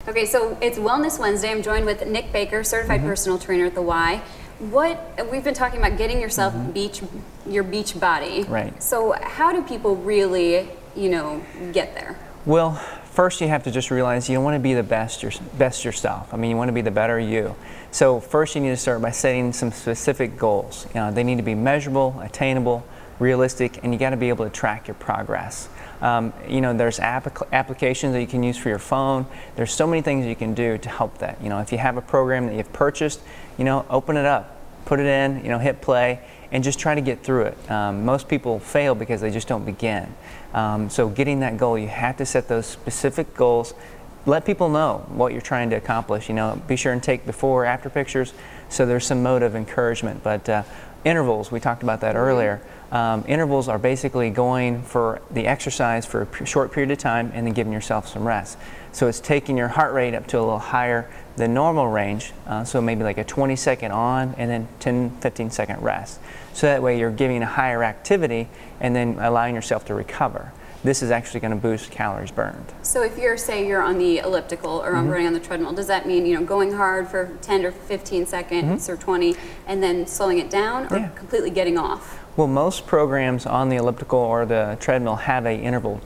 Okay, so it's Wellness Wednesday. I'm joined with Nick Baker, certified personal trainer at the Y. We've been talking about getting yourself your beach body. Right. So how do people really, get there? Well, first you have to just realize you don't want to be the best yourself. I mean, you want to be the better you. So first you need to start by setting some specific goals. They need to be measurable, attainable, realistic, and you got to be able to track your progress. There's applications that you can use for your phone. There's so many things you can do to help that. If you have a program that you've purchased, open it up, put it in, hit play, and just try to get through it. Most people fail because they just don't begin. So getting that goal, you have to set those specific goals. Let people know what you're trying to accomplish. Be sure and take before or after pictures so there's some mode of encouragement. But intervals, we talked about that earlier. Intervals are basically going for the exercise for a short period of time and then giving yourself some rest. So it's taking your heart rate up to a little higher than normal range, so maybe like a 20-second on and then 10-15-second rest. So that way you're giving a higher activity and then allowing yourself to recover. This is actually going to boost calories burned. So if you're on the elliptical or running on the treadmill, does that mean going hard for 10 or 15 seconds or 20 and then slowing it down, or completely getting off? Well, most programs on the elliptical or the treadmill have a interval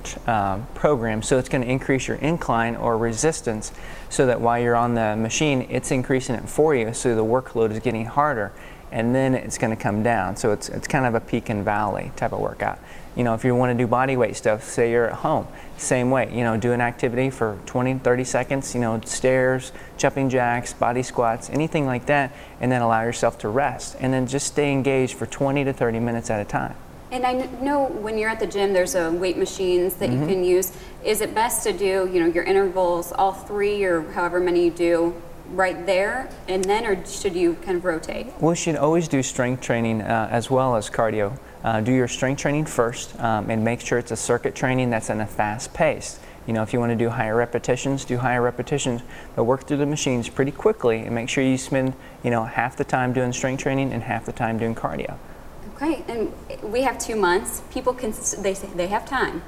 program, so it's going to increase your incline or resistance so that while you're on the machine, it's increasing it for you, so the workload is getting harder, and then it's going to come down. So it's kind of a peak and valley type of workout. If you want to do body weight stuff, say you're at home, same way, do an activity for 20-30 seconds, stairs, jumping jacks, body squats, anything like that, and then allow yourself to rest, and then just stay engaged for 20 to 30 minutes at a time. And I know when you're at the gym, there's weight machines that you can use. Is it best to do, your intervals, all three or however many you do, right there and then, or should you kind of rotate? We should always do strength training as well as cardio. Do your strength training first and make sure it's a circuit training that's in a fast pace. If you want to do higher repetitions, do higher repetitions, but work through the machines pretty quickly and make sure you spend half the time doing strength training and half the time doing cardio. Okay, and we have 2 months. People they say they have time.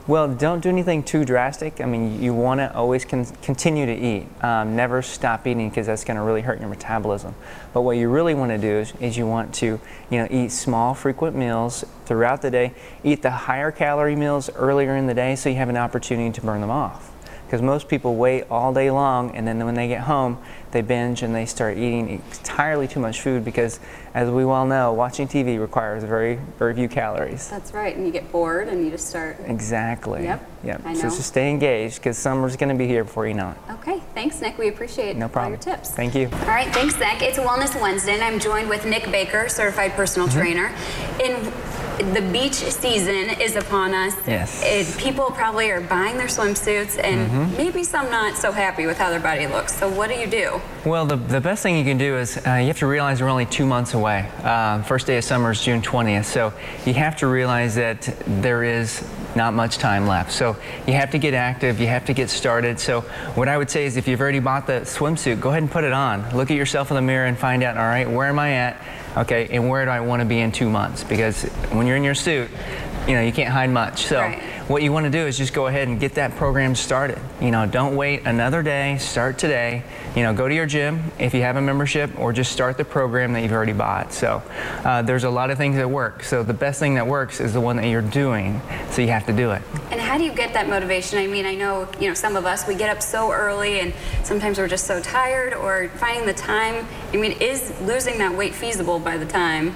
Well, don't do anything too drastic. I mean, you want to always continue to eat. Never stop eating, because that's going to really hurt your metabolism. But what you really want to do is you want to eat small, frequent meals throughout the day. Eat the higher calorie meals earlier in the day so you have an opportunity to burn them off. Because most people wait all day long, and then when they get home, they binge and they start eating entirely too much food, because, as we well know, watching TV requires very, very few calories. That's right, and you get bored and you just start. Exactly. Yep. I know. So just stay engaged, because summer's going to be here before you know it. Okay, thanks, Nick. We appreciate all your tips. Thank you. All right, thanks, Nick. It's Wellness Wednesday, and I'm joined with Nick Baker, certified personal trainer. The beach season is upon us. Yes. People probably are buying their swimsuits, and maybe some not so happy with how their body looks. So what do you do? Well, the best thing you can do is you have to realize we're only 2 months away. First day of summer is June 20th, so you have to realize that there is not much time left. So you have to get active, you have to get started. So what I would say is, if you've already bought the swimsuit, go ahead and put it on. Look at yourself in the mirror and find out, all right, where am I at? Okay, and where do I want to be in 2 months? Because when you're in your suit, you can't hide much. So what you want to do is just go ahead and get that program started. Don't wait another day, start today. Go to your gym if you have a membership, or just start the program that you've already bought. So there's a lot of things that work. So the best thing that works is the one that you're doing, so you have to do it. And how do you get that motivation? I mean, I know, some of us, we get up so early, and sometimes we're just so tired, or finding the time. I mean, is losing that weight feasible by the time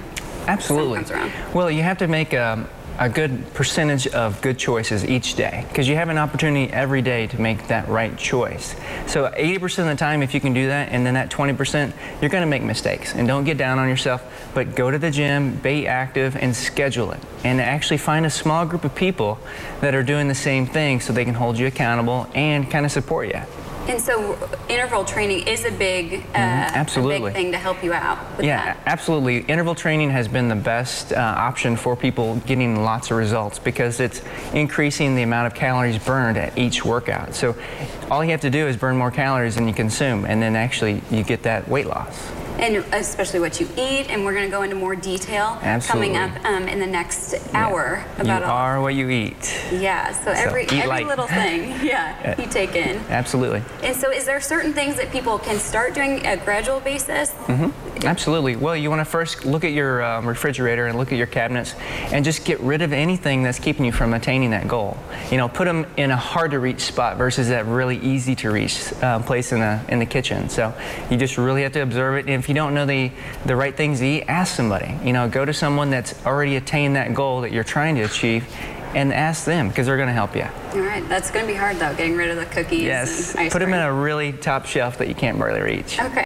Absolutely. comes around? Well, you have to make a good percentage of good choices each day, because you have an opportunity every day to make that right choice. So 80% of the time, if you can do that, and then that 20%, you're going to make mistakes. And don't get down on yourself, but go to the gym, be active, and schedule it. And actually find a small group of people that are doing the same thing, so they can hold you accountable and kind of support you. And so interval training is a big, absolutely. a big thing to help you out with that. Absolutely. Interval training has been the best option for people getting lots of results, because it's increasing the amount of calories burned at each workout. So all you have to do is burn more calories than you consume, and then actually you get that weight loss. And especially what you eat, and we're going to go into more detail Absolutely. coming up in the next hour about You are what you eat. Yeah, so every light. little thing, you take in. Absolutely. And so is there certain things that people can start doing at a gradual basis? Absolutely. Well, you want to first look at your refrigerator and look at your cabinets and just get rid of anything that's keeping you from attaining that goal. You know, put them in a hard to reach spot versus that really easy to reach place in the kitchen. So you just really have to observe it. And if you don't know the right things to eat, ask somebody. You know, go to someone that's already attained that goal that you're trying to achieve and ask them, because they're going to help you. All right, that's going to be hard though, getting rid of the cookies and ice Put them cream. in a really top shelf that you can't barely reach. Okay.